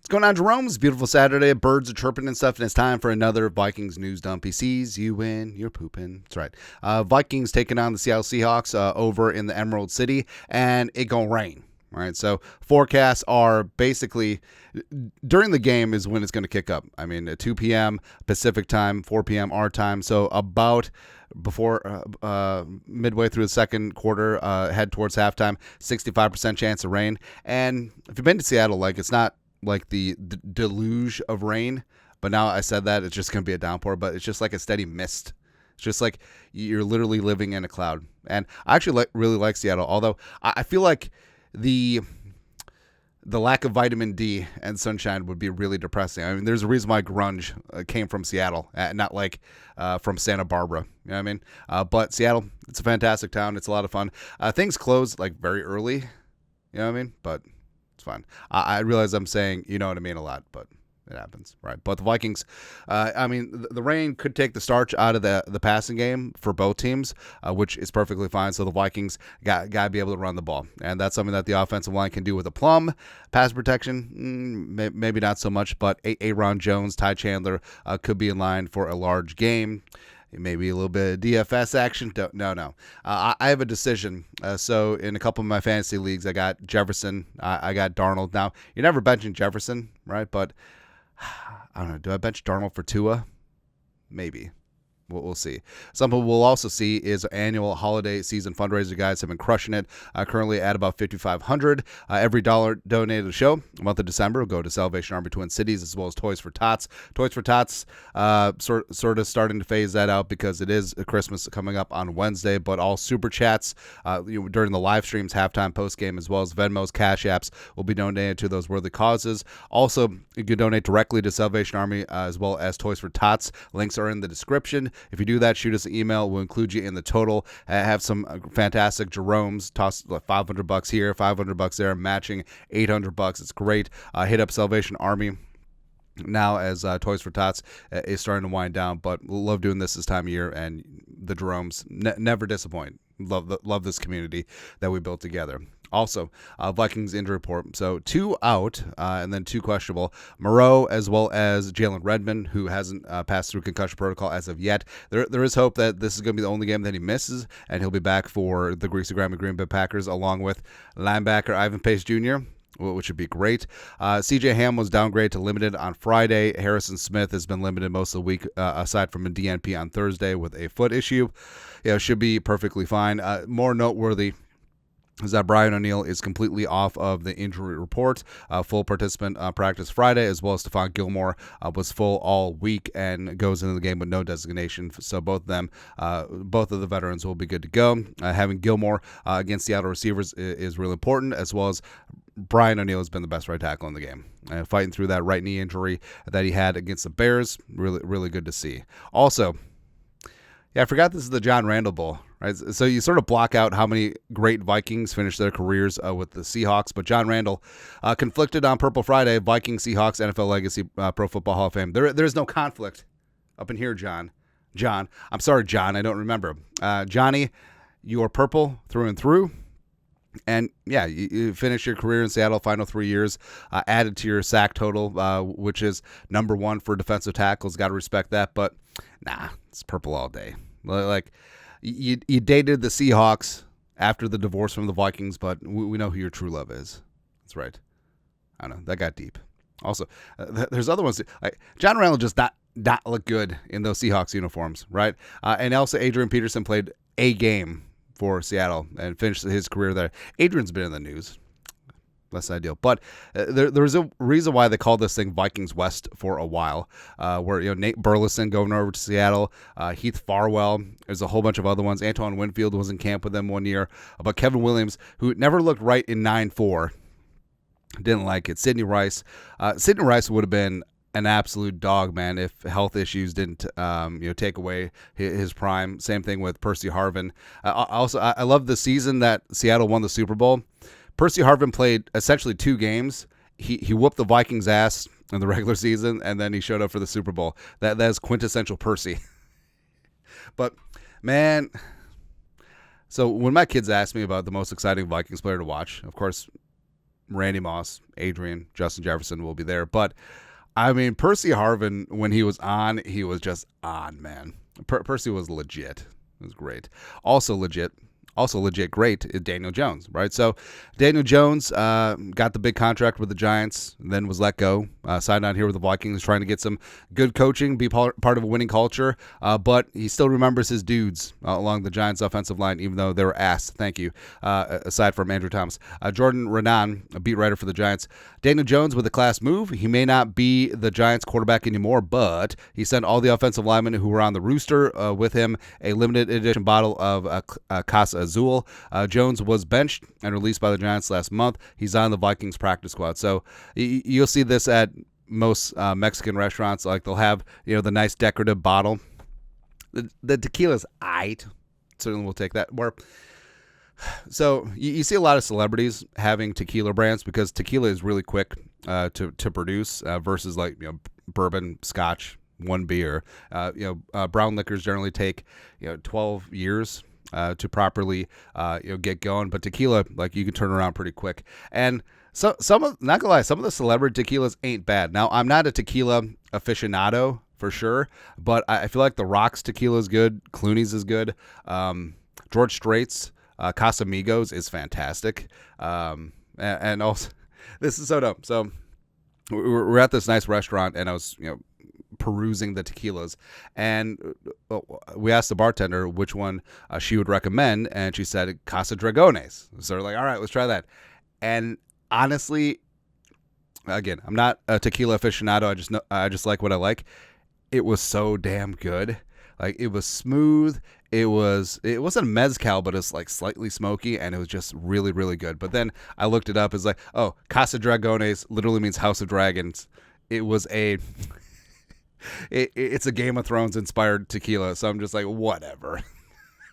What's going on, Jerome? It's a beautiful Saturday. Birds are chirping and stuff, and it's time for another Vikings news dump. He sees you when you're pooping. That's right. Vikings taking on the Seattle Seahawks over in the Emerald City, and it gonna rain. All right, so forecasts are basically during the game is when it's going to kick up. I mean, at 2 p.m. Pacific time, 4 p.m. our time. So about before midway through the second quarter, head towards halftime, 65% chance of rain. And if you've been to Seattle, like it's not like the deluge of rain, but now I said that it's just going to be a downpour, but it's just like a steady mist. It's just like you're literally living in a cloud. And I actually really like Seattle, although I feel like the lack of vitamin D and sunshine would be really depressing. I mean, there's a reason why grunge came from Seattle, not like from Santa Barbara. You know what I mean? But Seattle, it's a fantastic town. It's a lot of fun. Things close like very early. You know what I mean? But it's fine. I realize I'm saying you know what I mean a lot, but it happens, right? But the Vikings, the rain could take the starch out of the passing game for both teams, which is perfectly fine. So the Vikings got to be able to run the ball, and that's something that the offensive line can do with a plum. Pass protection, maybe not so much, but Aaron Jones, Ty Chandler could be in line for a large game. Maybe a little bit of DFS action. No. I have a decision. So in a couple of my fantasy leagues, I got Jefferson. I got Darnold. Now, you're never benching Jefferson, right? But I don't know. Do I bench Darnold for Tua? Maybe. We'll see. Something we'll also see is annual holiday season fundraiser guys have been crushing it. Currently at about $5,500. Every dollar donated to the show, month of December, will go to Salvation Army Twin Cities as well as Toys for Tots. Toys for Tots sort of starting to phase that out because it is Christmas coming up on Wednesday. But all super chats during the live streams, halftime, post game, as well as Venmos, Cash Apps will be donated to those worthy causes. Also, you can donate directly to Salvation Army as well as Toys for Tots. Links are in the description. If you do that, shoot us an email. We'll include you in the total. Have some fantastic Jeromes. Toss like $500 here, $500 there, matching $800. It's great. Hit up Salvation Army now as Toys for Tots is starting to wind down, but love doing this time of year, and the Jeromes never disappoint. Love this community that we built together. Also, Vikings injury report. So 2 out and then 2 questionable. Moreau as well as Jalen Redmond, who hasn't passed through concussion protocol as of yet. There is hope that this is going to be the only game that he misses, and he'll be back for the Greasy Grandma Green Bay Packers along with linebacker Ivan Pace Jr., which would be great. C.J. Ham was downgraded to limited on Friday. Harrison Smith has been limited most of the week, aside from a DNP on Thursday with a foot issue. Should be perfectly fine. More noteworthy is that Brian O'Neill is completely off of the injury report. Full participant practice Friday, as well as Stephon Gilmore was full all week and goes into the game with no designation. So both of the veterans will be good to go. Having Gilmore against Seattle receivers is really important, as well as Brian O'Neill has been the best right tackle in the game. Fighting through that right knee injury that he had against the Bears, really, really good to see. Also, I forgot this is the John Randle Bowl, right? So you sort of block out how many great Vikings finished their careers with the Seahawks, but John Randle conflicted on Purple Friday, Vikings, Seahawks, NFL Legacy, Pro Football Hall of Fame. There's no conflict up in here, John. I'm sorry, John, I don't remember. Johnny, you are purple through and through. And, you finish your career in Seattle, final 3 years, added to your sack total, which is number 1 for defensive tackles. Got to respect that. But, it's purple all day. Like, you dated the Seahawks after the divorce from the Vikings, but we know who your true love is. That's right. I don't know. That got deep. Also, there's other ones. Like John Randle just not look good in those Seahawks uniforms, right? And also Adrian Peterson played a game for Seattle and finished his career there. Adrian's been in the news. Less ideal. But there was a reason why they called this thing Vikings West for a while, where Nate Burleson going over to Seattle, Heath Farwell, there's a whole bunch of other ones. Antoine Winfield was in camp with them 1 year. But Kevin Williams, who never looked right in 9-4, didn't like it. Sidney Rice would have been an absolute dog, man, if health issues didn't take away his prime. Same thing with Percy Harvin. I love the season that Seattle won the Super Bowl. Percy Harvin played essentially 2 games. He whooped the Vikings' ass in the regular season, and then he showed up for the Super Bowl. That is quintessential Percy. But, man, so when my kids ask me about the most exciting Vikings player to watch, of course, Randy Moss, Adrian, Justin Jefferson will be there. But, I mean, Percy Harvin, when he was on, he was just on, man. Percy was legit. It was great. Also legit great is Daniel Jones, right? So Daniel Jones got the big contract with the Giants, then was let go, signed on here with the Vikings, trying to get some good coaching, be part of a winning culture, but he still remembers his dudes along the Giants' offensive line, even though they were ass. Thank you. Aside from Andrew Thomas. Jordan Renan, a beat writer for the Giants. Daniel Jones with a class move. He may not be the Giants quarterback anymore, but he sent all the offensive linemen who were on the rooster with him a limited edition bottle of Casa Azul. Jones was benched and released by the Giants last month. He's on the Vikings practice squad. So you'll see this at most Mexican restaurants. Like they'll have the nice decorative bottle. The tequila's aight. Certainly we'll take that. So you see a lot of celebrities having tequila brands because tequila is really quick to produce versus like bourbon, scotch, one beer. Brown liquors generally take 12 years to properly get going, but tequila, like, you can turn around pretty quick. And so not gonna lie, some of the celebrity tequilas ain't bad. Now, I'm not a tequila aficionado for sure, but I feel like The Rock's tequila is good. Clooney's is good. George Strait's Casamigos is fantastic. And also, this is so dumb. So we're at this nice restaurant, and I was perusing the tequilas, and we asked the bartender which one she would recommend, and she said Casa Dragones. So we're like, all right, let's try that. And honestly, again, I'm not a tequila aficionado. I just like what I like. It was so damn good. Like, it was smooth. It wasn't mezcal, but it's like slightly smoky, and it was just really, really good. But then I looked it up. It's like, oh, Casa Dragones literally means House of Dragons. It was it's a Game of Thrones inspired tequila, so I'm just like, whatever.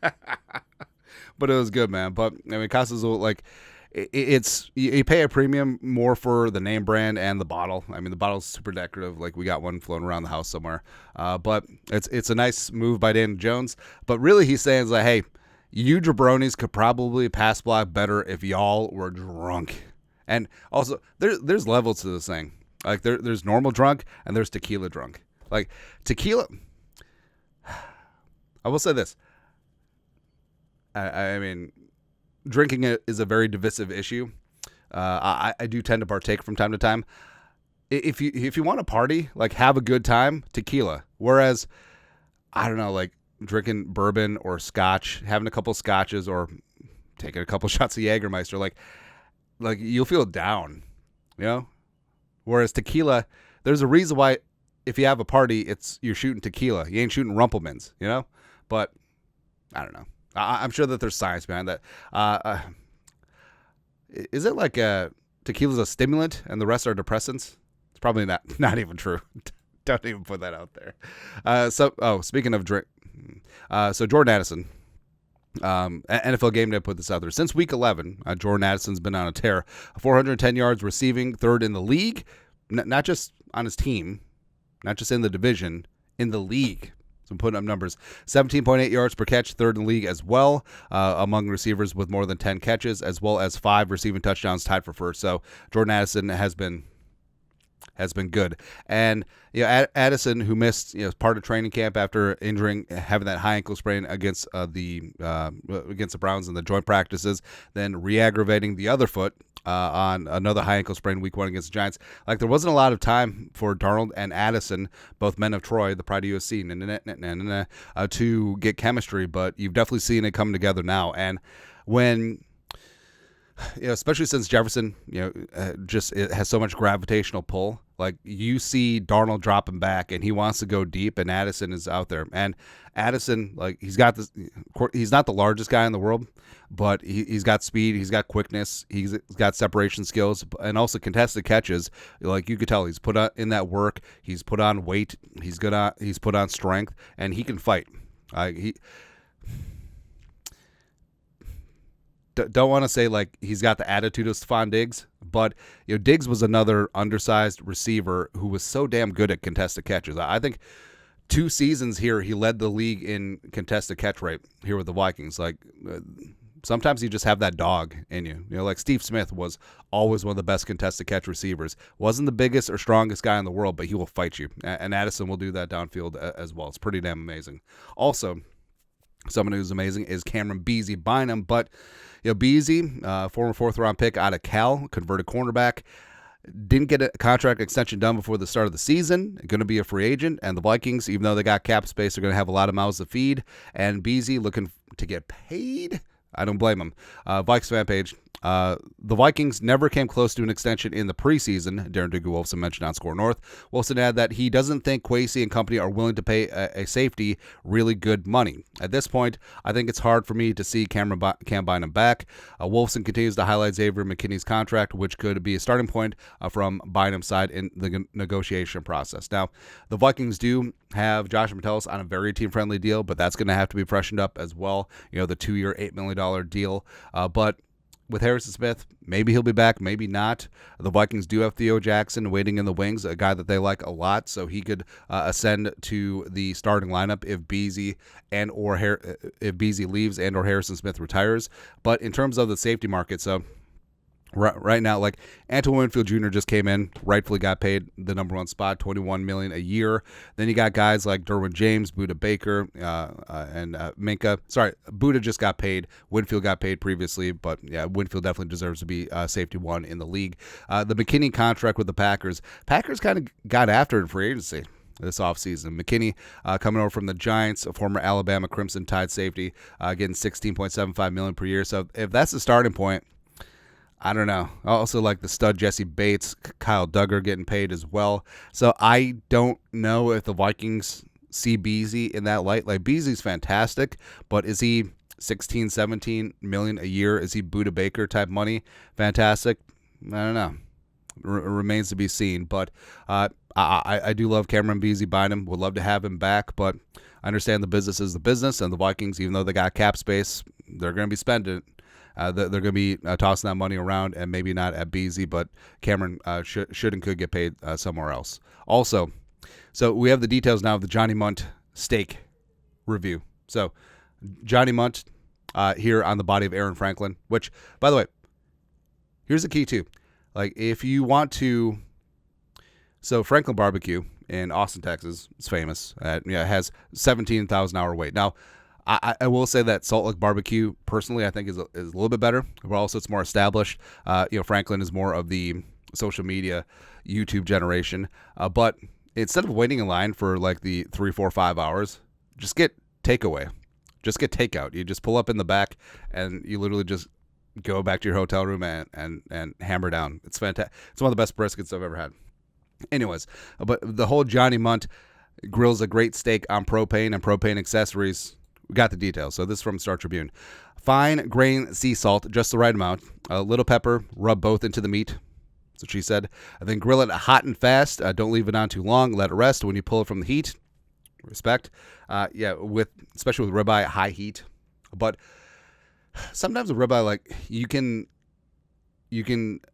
But it was good, man. But I mean, Casa's like, it's you pay a premium more for the name brand and the bottle. I mean, the bottle's super decorative. Like, we got one floating around the house somewhere. But it's a nice move by Daniel Jones. But really, he's saying is like, hey, you jabronis could probably pass block better if y'all were drunk. And also, there's levels to this thing. Like, there's normal drunk and there's tequila drunk. Like, tequila, I will say this. I mean, drinking it is a very divisive issue. I do tend to partake from time to time. If you want to party, like, have a good time, tequila. Whereas, I don't know, like, drinking bourbon or scotch, having a couple scotches or taking a couple shots of Jägermeister, like you'll feel down, Whereas tequila, there's a reason why if you have a party, you're shooting tequila. You ain't shooting Rumplemans, But I don't know. I'm sure that there's science behind that. Is it like tequila's a stimulant and the rest are depressants? It's probably not even true. Don't even put that out there. Speaking of drink, so Jordan Addison, NFL Game Day put this out there. Since week 11, Jordan Addison's been on a tear. 410 yards receiving, third in the league, not just on his team, not just in the division, in the league. So I'm putting up numbers. 17.8 yards per catch, third in the league as well, among receivers with more than 10 catches, as well as 5 receiving touchdowns, tied for first. So Jordan Addison has been good. And Addison, who missed part of training camp after having that high ankle sprain against the Browns in the joint practices, then re-aggravating the other foot on another high ankle sprain week 1 against the Giants. Like, there wasn't a lot of time for Darnold and Addison, both men of Troy, the pride of USC, to get chemistry, but you've definitely seen it come together now. And when especially since Jefferson, it has so much gravitational pull. Like, you see Darnold dropping back, and he wants to go deep, and Addison is out there. And Addison, like, he's got this. He's not the largest guy in the world, but he's got speed, he's got quickness, he's got separation skills, and also contested catches. Like, you could tell he's put in that work. He's put on weight. He's put on strength, and he can fight. Don't want to say like he's got the attitude of Stephon Diggs, but Diggs was another undersized receiver who was so damn good at contested catches. I think 2 seasons here he led the league in contested catch rate here with the Vikings. Like, sometimes you just have that dog in you. You know, like Steve Smith was always one of the best contested catch receivers. Wasn't the biggest or strongest guy in the world, but he will fight you. And Addison will do that downfield as well. It's pretty damn amazing. Also, someone who's amazing is Cameron Beasley Bynum. But, you know, Beasley, former fourth-round pick out of Cal, converted cornerback, didn't get a contract extension done before the start of the season. Going to be a free agent. And the Vikings, even though they got cap space, are going to have a lot of mouths to feed. And Beasley looking to get paid. I don't blame him. Vikes fan page. The Vikings never came close to an extension in the preseason, Darren Dugan-Wolfson mentioned on Score North. Wolfson added that he doesn't think Kwesi and company are willing to pay a safety really good money. At this point, I think it's hard for me to see Cam Bynum back. Wolfson continues to highlight Xavier McKinney's contract, which could be a starting point from Bynum's side in the negotiation process. Now, the Vikings do have Josh Metellus on a very team-friendly deal, but that's going to have to be freshened up as well. You know, the 2-year, $8 million deal. But with Harrison Smith, maybe he'll be back, maybe not. The Vikings do have Theo Jackson waiting in the wings, a guy that they like a lot, so he could ascend to the starting lineup if Beasley leaves and or Harrison Smith retires. But in terms of the safety market, so right now, like Antoine Winfield Jr. just came in, rightfully got paid the number one spot, $21 million a year. Then you got guys like Derwin James, Budda Baker, and Minka. Sorry, Budda just got paid. Winfield got paid previously, but yeah, Winfield definitely deserves to be safety one in the league. The McKinney contract with the Packers kind of got after it in free agency this offseason. McKinney coming over from the Giants, a former Alabama Crimson Tide safety, getting $16.75 million per year. So if that's the starting point, I don't know. I also like the stud Jesse Bates, Kyle Duggar getting paid as well. So I don't know if the Vikings see Beasley in that light. Like, Beasley's fantastic, but is he 16, 17 million a year? Is he Budda Baker type money? Fantastic? I don't know. Remains to be seen. But I do love Cameron Beasley Bynum. Would love to have him back, but I understand the business is the business, and the Vikings, even though they got cap space, they're going to be spending it. They're going to be tossing that money around, and maybe not at Beasley, but Cameron should and could get paid somewhere else. Also, so we have the details now of the Johnny Munt steak review. So Johnny Munt here on the body of Aaron Franklin, which, by the way, here's the key too. Like, if you want to, so Franklin Barbecue in Austin, Texas, is famous. It has 17,000 hour wait. Now, I will say that Salt Lake Barbecue, personally, I think is a little bit better, but also it's more established. Franklin is more of the social media, YouTube generation. But instead of waiting in line for like the 3, 4, 5 hours, just get takeaway. Just get takeout. You just pull up in the back, and you literally just go back to your hotel room and hammer down. It's fantastic. It's one of the best briskets I've ever had. Anyways, but the whole Johnny Munt grills a great steak on propane and propane accessories. We got the details. So this is from Star Tribune. Fine grain sea salt, just the right amount. A little pepper, rub both into the meat. That's what she said. And then grill it hot and fast. Don't leave it on too long. Let it rest when you pull it from the heat. Respect. Especially with ribeye at high heat. But sometimes with ribeye, like, you can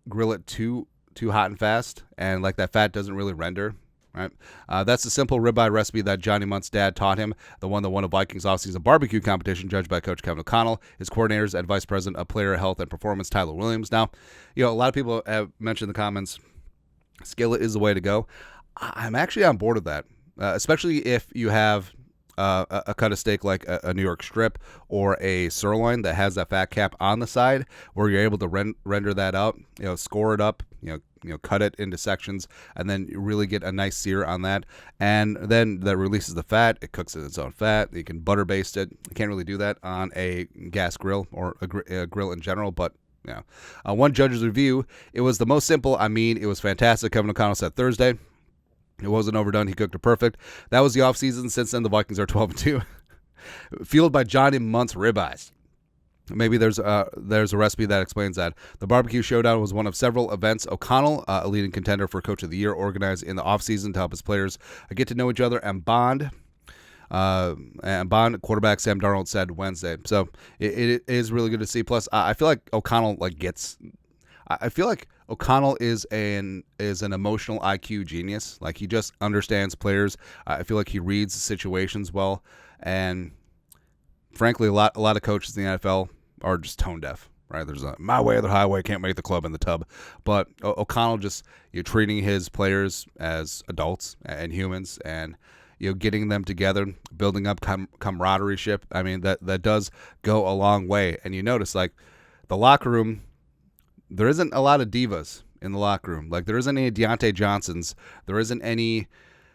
grill it too hot and fast, and like that fat doesn't really render. Right, that's a simple ribeye recipe that Johnny Munt's dad taught him, the one that won a Vikings offseason barbecue competition judged by Coach Kevin O'Connell, his coordinators and Vice President of Player Health and Performance, Tyler Williams. Now, a lot of people have mentioned in the comments, skillet is the way to go. I'm actually on board with that, especially if you have a cut of steak like a New York strip or a sirloin that has that fat cap on the side, where you're able to render that out, score it up, cut it into sections, and then you really get a nice sear on that. And then that releases the fat. It cooks in its own fat. You can butter baste it. You can't really do that on a gas grill or a grill in general, but yeah. One judge's review, it was the most simple. It was fantastic. Kevin O'Connell said Thursday. It wasn't overdone. He cooked it perfect. That was the offseason. Since then, the Vikings are 12-2. Fueled by Johnny Munt's ribeyes. Maybe there's a recipe that explains that. The Barbecue Showdown was one of several events O'Connell, a leading contender for Coach of the Year, organized in the offseason to help his players get to know each other and bond. Quarterback Sam Darnold said Wednesday. So it is really good to see. Plus, I feel like O'Connell O'Connell is an emotional IQ genius. Like, he just understands players. I feel like he reads situations well, and frankly, a lot of coaches in the NFL are just tone deaf. Right, there's a my way or the highway, can't make the club in the tub. But O'Connell just treating his players as adults and humans, and getting them together, building up camaraderie. I mean, that does go a long way. And you notice, like, the locker room, there isn't a lot of divas in the locker room. Like, there isn't any Deontay Johnsons. There isn't any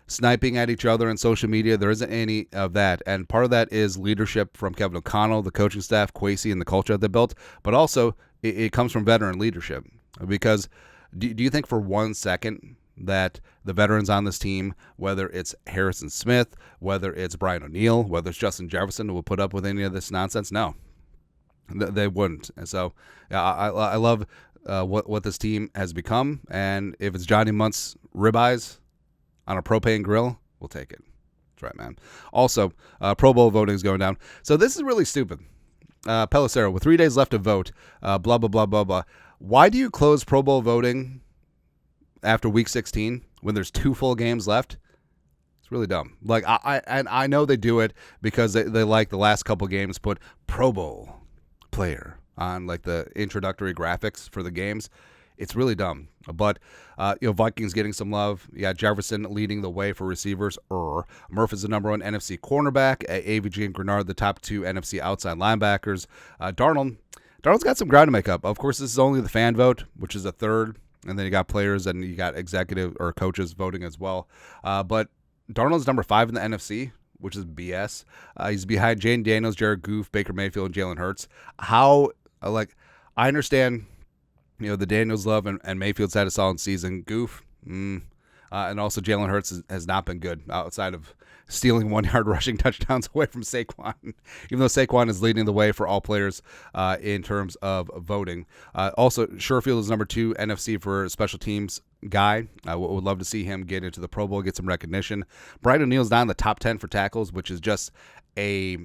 sniping at each other on social media. There isn't any of that. And part of that is leadership from Kevin O'Connell, the coaching staff, Kwesi, and the culture that they built. But also, it comes from veteran leadership. Because do you think for 1 second that the veterans on this team, whether it's Harrison Smith, whether it's Brian O'Neill, whether it's Justin Jefferson, will put up with any of this nonsense? No, they wouldn't. And so I love what this team has become. And if it's Johnny Munt's ribeyes on a propane grill, we'll take it. That's right, man. Also, Pro Bowl voting is going down. So this is really stupid. Pelissero, with 3 days left to vote, blah, blah, blah, blah, blah. Why do you close Pro Bowl voting after Week 16 when there's 2 full games left? It's really dumb. Like, I know they do it because they like the last couple games put Pro Bowl player on, like, the introductory graphics for the games. It's really dumb. But, Vikings getting some love. You got Jefferson leading the way for receivers. Murph is the number 1 NFC cornerback. AVG and Grenard, the top 2 NFC outside linebackers. Darnold's got some ground to make up. Of course, this is only the fan vote, which is a third. And then you got players and you got executive or coaches voting as well. But Darnold's number 5 in the NFC, which is BS. He's behind Jane Daniels, Jared Goff, Baker Mayfield, and Jalen Hurts. I understand the Daniels love and Mayfield's had a solid season. Goof, and also Jalen Hurts has not been good outside of stealing 1-yard rushing touchdowns away from Saquon, even though Saquon is leading the way for all players in terms of voting. Also, Sherfield is number 2 NFC for special teams guy. I would love to see him get into the Pro Bowl, get some recognition. Brian O'Neill's not in the top 10 for tackles, which is just a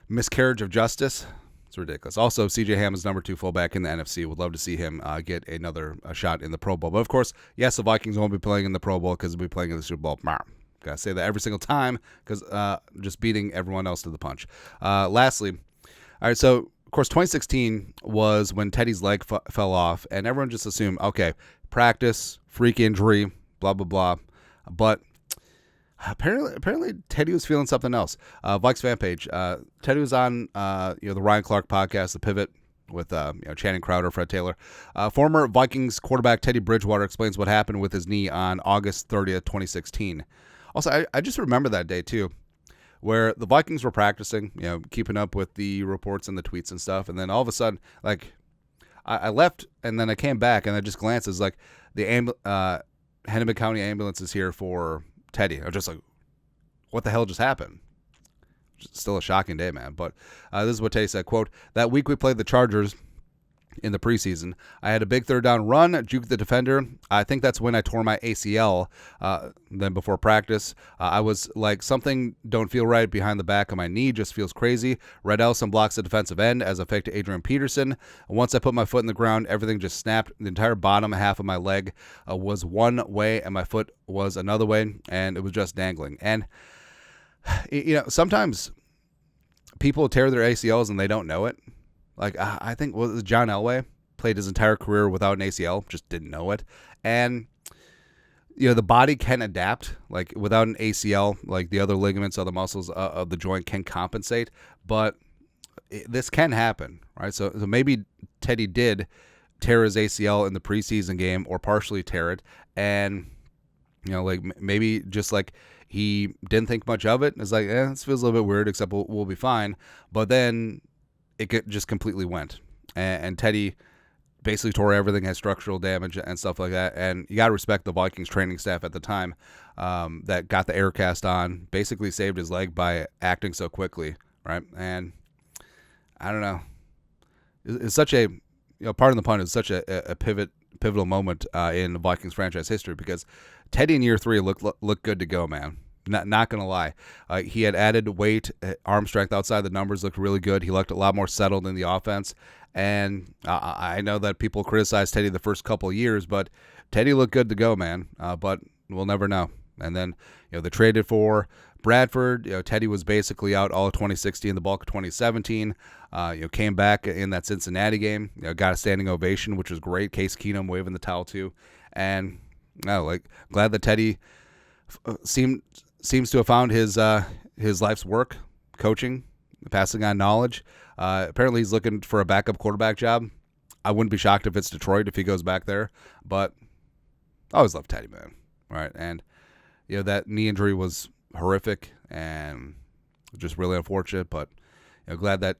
miscarriage of justice. It's ridiculous. Also, C.J. Ham is number 2 fullback in the NFC. Would love to see him get another shot in the Pro Bowl. But, of course, yes, the Vikings won't be playing in the Pro Bowl because they'll be playing in the Super Bowl. Got to say that every single time because just beating everyone else to the punch. Lastly, all right, so, of course, 2016 was when Teddy's leg fell off, and everyone just assumed, okay, practice, freak injury, blah, blah, blah. But apparently Teddy was feeling something else. Vikes fan page. Teddy was on the Ryan Clark podcast, The Pivot, with Channing Crowder, Fred Taylor. Former Vikings quarterback Teddy Bridgewater explains what happened with his knee on August 30th, 2016. Also, I just remember that day too, where the Vikings were practicing, keeping up with the reports and the tweets and stuff, and then all of a sudden, like, I left and then I came back and I just glanced. It's like the Hennepin County ambulance is here for Teddy. I was just like, what the hell just happened? Still a shocking day, man. But this is what Teddy said, quote, "That week we played the Chargers in the preseason. I had a big third down run, juked the defender. I think that's when I tore my ACL. Then before practice, I was like, something don't feel right behind the back of my knee, just feels crazy. Red Elson blocks the defensive end as a fake to Adrian Peterson. Once I put my foot in the ground, everything just snapped. The entire bottom half of my leg was one way and my foot was another way, and it was just dangling." And sometimes people tear their ACLs and they don't know it. Like, I think John Elway played his entire career without an ACL, just didn't know it. And, the body can adapt. Like, without an ACL, like the other ligaments, other muscles of the joint can compensate. But this can happen, right? So maybe Teddy did tear his ACL in the preseason game or partially tear it. And, maybe just like he didn't think much of it. It's like, this feels a little bit weird, except we'll be fine. But then it just completely went. And Teddy basically tore everything, had structural damage and stuff like that. And you got to respect the Vikings training staff at the time that got the air cast on, basically saved his leg by acting so quickly, right? And I don't know. It's such a, pardon the pun, it's such a pivotal moment in the Vikings franchise history because Teddy in year 3 looked good to go, man. Not going to lie. He had added weight, arm strength outside the numbers, looked really good. He looked a lot more settled in the offense. And I know that people criticized Teddy the first couple of years, but Teddy looked good to go, man. But we'll never know. And then, they traded for Bradford, Teddy was basically out all of 2016, the bulk of 2017. Came back in that Cincinnati game. Got a standing ovation, which was great. Case Keenum waving the towel too, and glad that Teddy seems to have found his life's work, coaching, passing on knowledge. Apparently, he's looking for a backup quarterback job. I wouldn't be shocked if it's Detroit if he goes back there, but I always loved Teddy, man. Right, and that knee injury was horrific and just really unfortunate, but glad that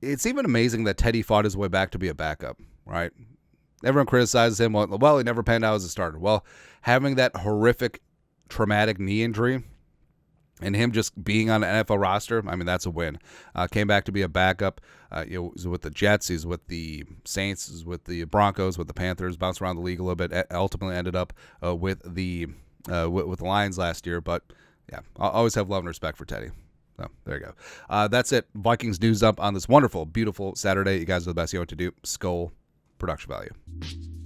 it's even amazing that Teddy fought his way back to be a backup, right? Everyone criticizes him. Well, he never panned out as a starter. Well, having that horrific, traumatic knee injury and him just being on an NFL roster, I mean, that's a win. Came back to be a backup. He's with the Jets. He's with the Saints. He's with the Broncos, with the Panthers. Bounced around the league a little bit. Ultimately ended up with the Lions last year. But, yeah, I'll always have love and respect for Teddy. So, there you go. That's it. Vikings news dump on this wonderful, beautiful Saturday. You guys are the best. You know what to do. Skull production value.